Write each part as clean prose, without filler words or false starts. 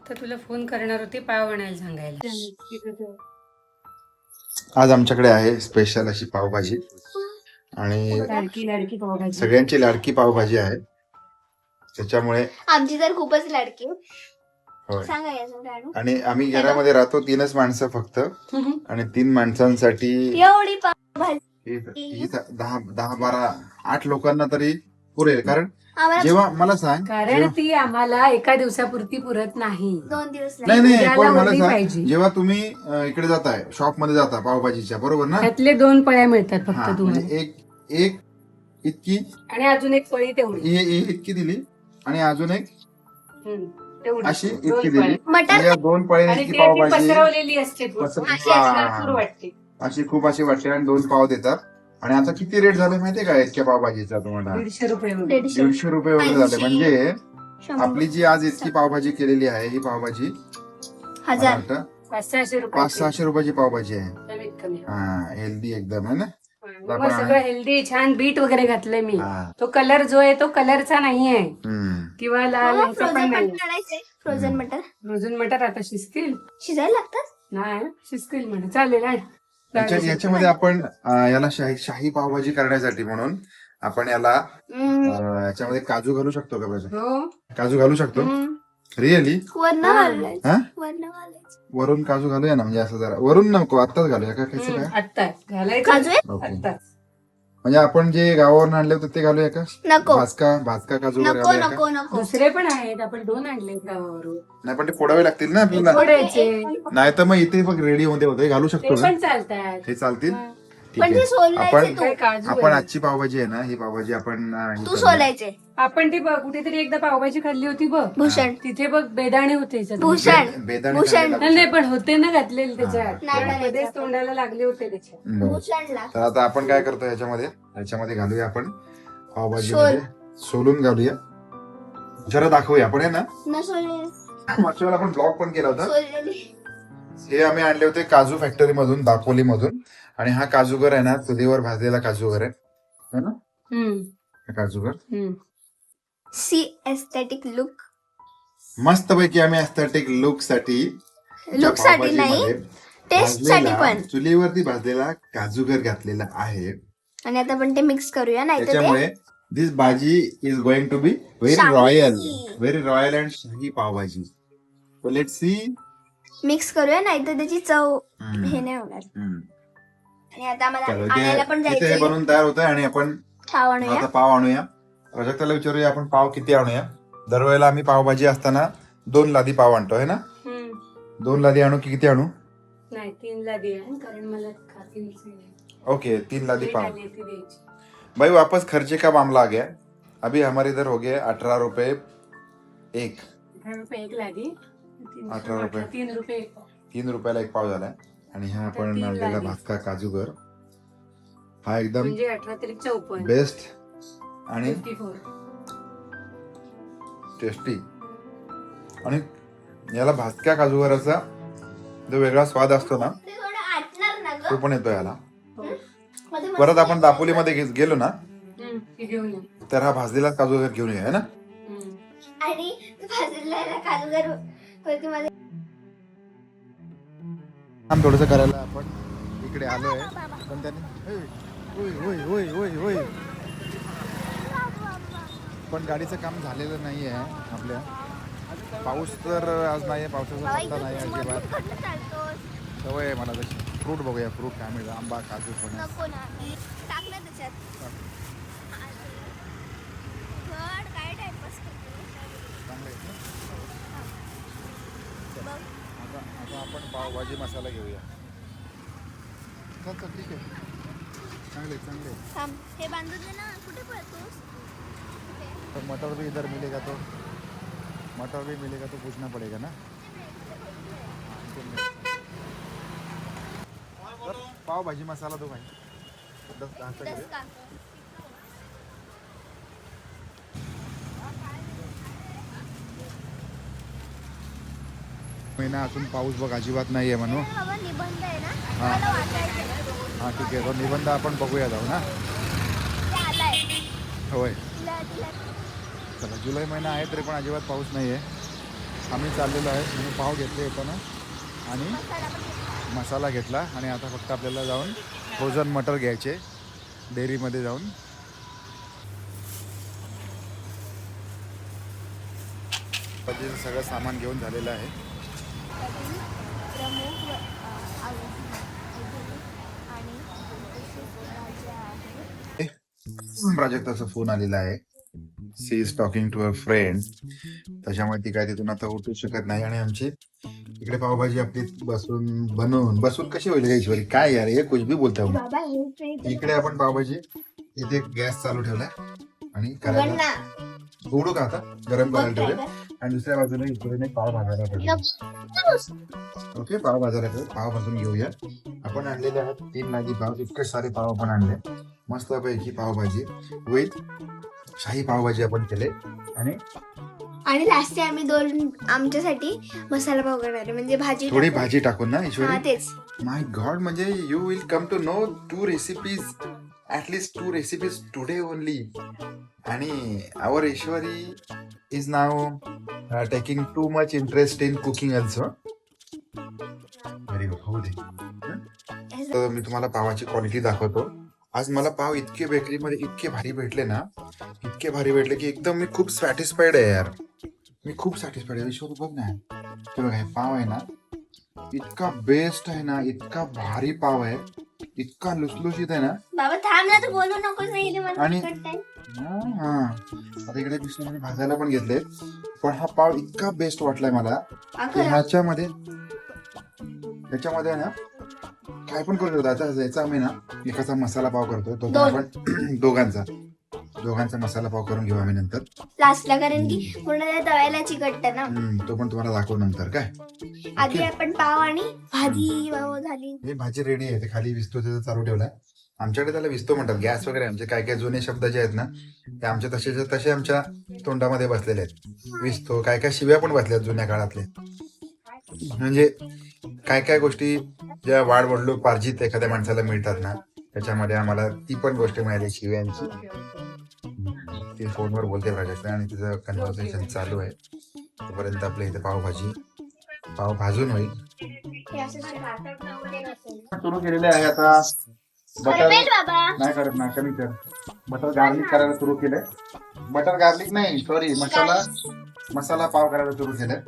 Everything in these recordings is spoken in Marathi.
तर तुला फोन करणार होती पाव आणायला सांगायला. आज आमच्याकडे आहे स्पेशल अशी पावभाजी आणि लाडकी लाडकी पावभाजी. सगळ्यांची लाडकी पावभाजी आहे. त्याच्यामुळे आमची तर खूपच लाडकी. होय. सांगा याचं काय आणि आम्ही घरामध्ये राहतो 3च माणसं फक्त आणि 3 माणसांसाठी एवढी पावभाजी ही 10-12-8 लोकांना तरी पुरेल. कारण आम्हाला जेव्हा मला सांग कारण ती आम्हाला एका दिवसापुरती पुरत नाही. 2 दिवस नाही नाही उद्याला पण मला उरली सांग पाहिजे. जेव्हा तुम्ही इकडे जाताय शॉप मध्ये जाता पावभाजीच्या बरोबर ना, त्यातले 2 पळ्या मिळतात हा, फक्त तुम्हाला. म्हणजे एक इतकी आणि अजून एक पळी तेवढी. इतकी दिली आणि अजून एक तेवढी. अशी 2 इतकी पळ्या. दिली. मटर या 2 आणि पळ्यांची ती पावभाजी पसरवलेली असते खूप. पसरवली. अशी भरपूर वाटते. अशी खूप अशी वाटते आणि 2 पाव देतात. आणि आता किती रेट झाले माहितीये का इतक्या पावभाजीचा तुम्हाला? 150 रुपये. 150 रुपये वगैरे झाले. 80. म्हणजे 100. आपली जी आज इतकी पावभाजी केलेली आहे ही पावभाजी मला 1000 वाटतं 500-600 रुपये. 500-600 रुपयाची पावभाजी आहे. कमीत कमी. हा हेल्दी एकदम आहे ना. मग सगळं हेल्दी छान बीट वगैरे घातलंय मी. हा. तो कलर जो आहे तो कलरचा नाहीये हम्म. किंवा लाल ह्याचा पण फ्रोझन नाही. मटर आणायचंय. फ्रोझन मटर फ्रोझन मटर आता शिजतील. शिजायला लागतात. नाही शिजतील म्हणा. चालेल आण. याच्यामध्ये आपण याला शाही पावभाजी करण्यासाठी म्हणून आपण याला याच्यामध्ये काजू घालू शकतो का बरं? हो. काजू घालू शकतो रिअली? वरण हा. घालायचं. हा वरण घालायचं. वरून काजू घालूया ना, म्हणजे असं जरा वरून नको आत्ताच घालूया का कसं काय? आत्ता घालायचं. काजू आहे? ओके. आत्ताच. म्हणजे आपण जे गावावरून आणले होते ते घालूया का? नको भाजका काजू वगैरे नको घालूया का? नको नको. दुसरे पण आहेत आपण 2 आणले गावावरून. नाही पण ते फोडावे लागतील ना आपल्याला. फोडायचे. नाही तर मग इथे बघ रेडी होते घालू ते शकतो ना, पण चालतात. हे चालतील. हा. ठीक पण ते आहे. सोलायचे आपण तू. काय काजू आपण आहे. आजची पावभाजी आहे ना ही पावभाजी आपण ही तू करूया. सोलायचे. आपण ती कुठेतरी एकदा पावभाजी खाल्ली होती बघ. भूषण तिथे बघ बेदाणे होते याच्यात. भूषण बेदाणे भूषण. खायला नाही नाही, पण होते ना घातलेले त्याच्यात. नाही पण मध्येच घालायचं. तोंडाला लागले होते त्याच्यात. बरं. भूषणला तर आता आपण काय करतो याच्यामध्ये घालूया आपण पावभाजी मध्ये सोलून घालूया. जरा दाखवूया आपण आहे ना. न सोललेली. मागच्या वेळेला आपण ब्लॉग पण केला होता. सोललेली. हे आम्ही आणले होते काजू फॅक्टरी मधून दापोली मधून. आणि हा काजूगर आहे ना चुलीवर भाजलेला काजूगर आहे है ना. हा काजूगर सी एस्थेटिक लुक. मस्त पैकी आम्ही एस्थेटिक लुक साठी लुक साठी नाही टेस्ट साठी पण. चुलीवरती भाजलेला काजूगर घातलेला आहे. आणि आता आपण ते मिक्स करूया नाही तर ते त्याच्यामुळे दिस भाजी is going to be very royal and शाही पावभाजी. So let's see. मिक्स करूया नाही तर त्याची चव हे नाही होणार. आणि आता आम्हाला आणायला पण इथे हे जायचंय. बनवून तयार होत आहे आणि आपण ठाव आणूया. आता पाव आणूया. प्रजक्ताला विचारूया आपण पाव किती आणूया. दरवेळेला आम्ही पावभाजी असताना 2 लादी पाव आणतो है ना. 2 लादी आणू की किती आणू? नाही 3 ला दे कारण मला खातील. ओके 3 लादी पाव. भाई वापस खर्चे का मामला आ गया. अभी हमारे इधर हो गया 18 रुपए एक. 1 लादी. 18 रुपये. 3 रुपये. 3 रुपयाला एक पाव झालाय. आणि हा आपण आणलेला भाजका काजूगर हा एकदम म्हणजे 18 तरी 54. बेस्ट आणि 54. टेस्टी. आणि याला भाजक्या काजूगराचा जो वेगळा स्वाद असतो ना ते थोडं आटणार ना तो ग. पण येतो याला. मध्ये परत आपण दापोलीमध्ये गेलो ना ती घेऊन ये. तर हा भाजलेला काजूगर घेऊन येऊया है ना. आणि भाजलेला काजूगर वरती मध्ये काम थोडस करायला आपण इकडे आलोय पण त्याने होय पण गाडीचं काम झालेलं नाही आहे आपल्या. पाऊस तर आज नाही आहे. पावसाचा पत्ता नाही अजिबात. सवय आहे मला तशी. फ्रूट बघूया फ्रूट काय मिळतं. आंबा काजू फणस. नको ना टाक ना त्याच्यात. घड काय टाइमपास करतो. चांगलं आहे ना? बघ. आता आपण पावभाजी मसाला घेऊया. चल ठीक आहे. चांगले थांब हे बांधू दे ना. कुठे पळतोस. तो मटर भी इधर मिलेगा तो पूछना पड़ेगा ना. पाव भाजी मसाला दो भाई. 10 का दस का. महिना अजून पाऊस बघ अजिबात नाहीये म्हणून. हवा निबंध आहे ना. हा. मला वाचायचं. हा ठीक आहे. तो निबंध आपण बघूया जाऊ ना. ते आलाय. होय तिला चला जुलै महिना आहे तरी पण अजिबात पाऊस नाहीये. आम्ही चाललेलो आहे म्हणून पाव घेतले येताना आणि मसाला घेतला आणि आता फक्त आपल्याला जाऊन फ्रोझन मटर घ्यायचे डेअरीमध्ये जाऊन. सगळं सामान घेऊन झालेलं आहे. प्राजक्ताचा फोन आलेला आहे. She is talking to a friend. त्याच्यामुळे ती काय तिथून आता उठू शकत नाही. आणि आमची इकडे पावभाजी आपली बसून कशी होईल ईश्वरी? काय यार हे कुछ भी बोलता हूँ. इकडे आपण पावभाजी इथे गॅस चालू ठेवलाय आणि करायला उघडू का आता गरम करायला ठेवले. आणि दुसऱ्या बाजूला इकडे पाव भाजायला ठेवले. ओके, पाव भाजायला ठेवले. पाव भाजून घेऊया. आपण आणलेले आहेत 3 लादी पाव. इतके सारे पाव आपण आणले. मस्तपैकी पावभाजी विथ शाही पावभाजी आपण केले. आणि लास्ट आम्ही 2 आमच्यासाठी मसाला पाव करणार म्हणजे भाजी थोडी भाजी टाकून ना ईश्वरी. तेच. माय गॉड, म्हणजे you will come to know 2 recipes, at least 2 recipes today only. आणि our Ishwari is now taking too much interest in cooking also. Very good, होऊ दे. तर मी तुम्हाला पावाची क्वालिटी दाखवतो. आज मला पाव इतके बेकरीमध्ये इतके भारी भेटले ना, इतके भारी भेटले की एकदम मी खूप सॅटिस्फाईड आहे यार. मी खूप सॅटिस्फाईड आहे. ईश्वर बघ ना, ते बघा हे पाव आहे ना, इतका बेस्ट आहे ना, इतका भारी पाव आहे, इतका लुसलुशीत आहे ना. बाबा थांब ना, तू बोलू नकोस. आणि आता इकडे बिस्किट भाजायला पण घेतले. पण हा पाव इतका बेस्ट वाटलाय मला की ह्याच्यामध्ये ना काय पण करू शकतो. आता याचा आम्ही ना एकाचा मसाला पाव करतोय, तो आपण दोघांचा मसाला पाव करून घेऊ आम्ही नंतर लास्टला, कारण की पूर्ण तव्याला चिकटतं ना. तो पण तुम्हाला दाखवू नंतर. काय आधी आपण पाव आणि भाजी झाली. ही भाजी रेडी आहे. ते खाली विस्तो त्याचा चालू ठेवलाय. आमच्याकडे त्याला विस्तो म्हणतात. गॅस वगैरे आमचे काय काय जुने शब्द जे आहेत ना ते आमच्या तसे आमच्या तोंडामध्ये बसलेले आहेत. विस्तो काय काय शिव्या पण बसल्यात जुन्या काळातले. म्हणजे काय काय गोष्टी ज्या वाढवडलो पार्जित एखाद्या माणसाला मिळतात ना, त्याच्यामध्ये आम्हाला ती पण गोष्ट मिळाली शिव्यांची. ती फोनवर बोलते प्राजक्ता आणि तिचं कन्व्हर्सेशन चालू आहे. तोपर्यंत आपल्या इथे पाव भाजून होईल. सुरू केलेले आहे आता. बटर नाही करत ना, कमी कर. बटर गार्लिक करायला सुरू केलंय. बटर गार्लिक नाही, सॉरी, मसाला पाव करायला सुरू केलंय.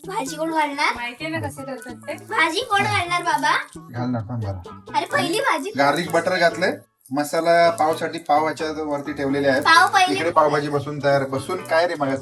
भाजी कोण घालणार? माहितीये ना कसे करतात ते. भाजी कोण घालणार बाबा? घालणार पण मला. अरे पहिली भाजी. गार्लिक बटर घातलंय. मसाला पावसाठी पावाच्या वरती ठेवलेले आहेत. इकडे पावभाजी बसून काय रे माझ्या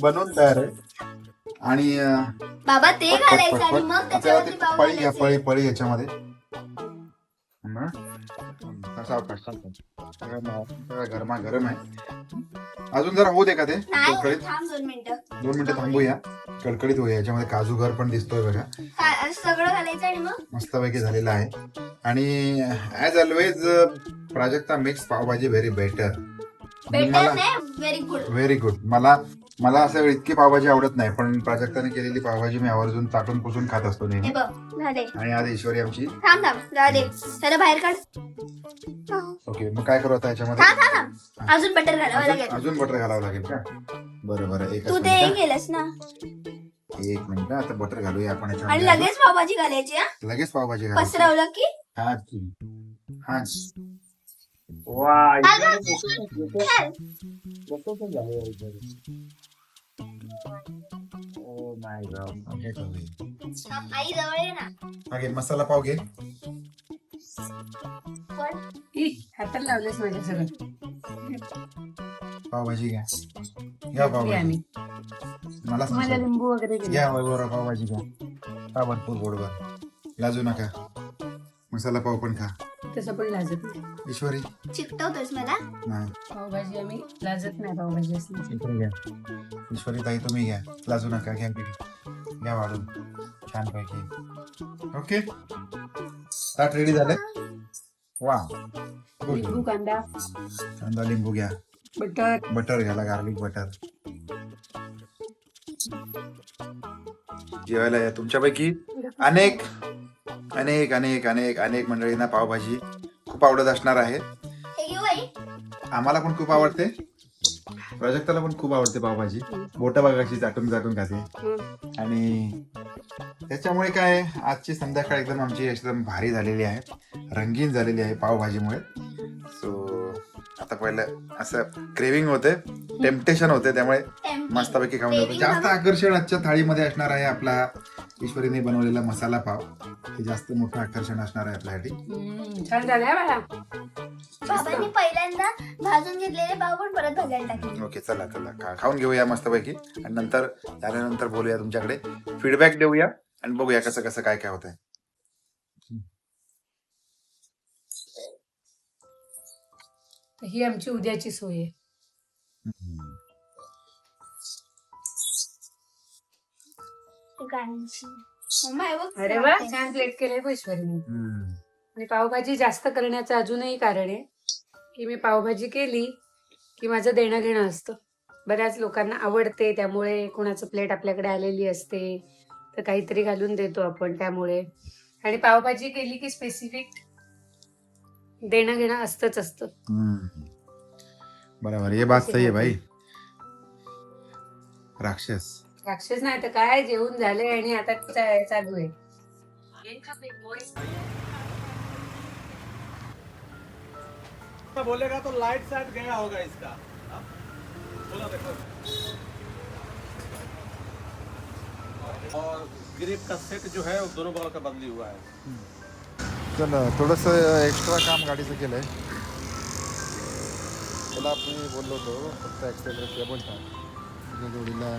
बनवून तयार आहे. आणि बाबा ते घालायचं आणि मग त्याच्यावरती पाव पळी घ्या, पळी याच्यामध्ये गरमा गरम आहे. अजून जरा होऊ दे का ते कडकडीत. 2 मिनिटं थांबूया, कडकडीत होऊया. याच्यामध्ये काजू घर पण दिसतोय बघा. सगळं घालायचं आणि मग मस्तपैकी झालेलं आहे. आणि as always Prajakta mix pav bhaji very better. Very good. मला असं इतकी पावभाजी आवडत नाही, पण प्राजक्ताने केलेली पावभाजी मी आवर्जून चाटून पुसून खात असतो नेहमी. आणि आज ईश्वरी आमची बाहेर काढ. ओके, मग काय करू आता याच्यामध्ये? अजून बटर घालावं लागेल. अजून बटर घालावं लागेल का? बरं तू ते केलंस ना. 1 मिनिट, आता बटर घालूया आपण आणि याच्यामध्ये. लगेच पावभाजी घालायची. लगेच पावभाजी पसरवलं की आई जवळ ये ना. मसाला पाव घे. हातात लावलेस माझ्या सगळं. पावभाजी घ्या पावभाजी. मला लिंबू वगैरे घ्या बरोबर. पावभाजी घ्या. खा भरपूर गोडवर, लाजू नका. मसाला पाव पण खा. तसं पण लाजत नाही ईश्वरी. चिकटवतोस मला. नाही, पावभाजी आम्ही लाजत नाही. पावभाजी असली घ्या. ईश्वरी ताई तुम्ही घ्या, लाजू नका. घ्या घ्या वाढून छान पैकी. ओके, ताट रेडी झालंय. वा, लिंबू, कांदा लिंबू घ्या. बटर घ्याला, गार्लिक बटर. जेवायला या. तुमच्यापैकी अनेक अनेक अनेक अनेक अनेक मंडळींना पावभाजी खूप आवडत असणार आहे. आम्हाला पण खूप आवडते. प्राजक्ताला पण खूप आवडते पावभाजी. बोटा बघा कशी चाटून चाटून खाते. आणि त्याच्यामुळे काय आजची संध्याकाळ एकदम आमची एकदम भारी झालेली आहे, रंगीन झालेली आहे पावभाजीमुळे. सो आता पहिलं असं क्रेविंग होते, टेम्पटेशन होते, त्यामुळे मस्तपैकी खाऊन जातो. जास्त आकर्षण आजच्या थाळीमध्ये असणार आहे आपला ईश्वरीने बनवलेला मसाला पाव. हे जास्त मोठं आकर्षण असणार आहे आपल्यासाठी. छान झालंय बाळा. बाबांनी पहिल्यांदा भाजून घेतलेले पाव पण परत भाजायला टाकले. ओके, चला चला खाऊन घेऊया मस्तपैकी, आणि नंतर झाल्यानंतर बोलूया, तुमच्याकडे फीडबॅक देऊया आणि बघूया कसं कसं काय काय होतंय. ही आमची उद्याची सोय आहे. अरे वा, छान प्लेट केलंय ईश्वरीने. आणि पावभाजी जास्त करण्याचं अजूनही कारण आहे की मी पावभाजी केली की माझं देणं घेणं असतं. बऱ्याच लोकांना आवडते, त्यामुळे कोणाचं प्लेट आपल्याकडे आलेली असते तर काहीतरी घालून देतो आपण, त्यामुळे. आणि पावभाजी केली की स्पेसिफिक देणं घेणं असतंच असतं. बरोबर, ये बात सही है भाई. राक्षस नाही तर काय, जेवून झाले आणि आता चालू आहे. बोलेगा तो लाइट साइड गया होगा इसका. बोला देखो. और ग्रिप का सेट जो है वो दोनों बगल का बदली हुआ है. चल थोडस एक्स्ट्रा काम गाडीचं केलंय. त्याला आपण बोललो होतो फक्त ॲक्सेलरेटर केबल टाक, जोडीला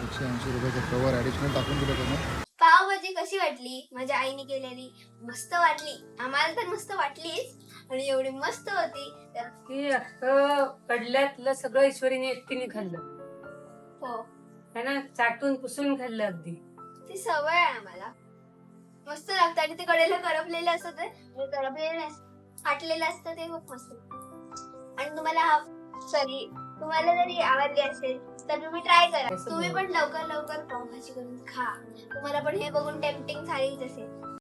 180 रुपयाचं कवर ॲडिशनल टाकून दिलं त्यानं. पावभाजी कशी वाटली माझ्या आईने केलेली? मस्त वाटली. आम्हाला तर मस्त वाटलीच, आणि एवढी मस्त होती तर की कडल्यातलं सगळं ईश्वरीने एकटीने खाल्लं. हो, है ना, चाटून पुसून खाल्लं अगदी. ती सवय आहे आम्हाला. मस्त लागतं. आणि ते कडेला करपलेलं असतं, ते करपलेलं नाही, फाटलेलं असतं, ते खूप मस्त. आणि तुम्हाला जरी आवडली असेल तर तुम्ही ट्राय करा. तुम्ही पण लवकर लवकर पावभाजी करून खा. तुम्हाला पण हे बघून टेम्पटिंग झालीच असेल.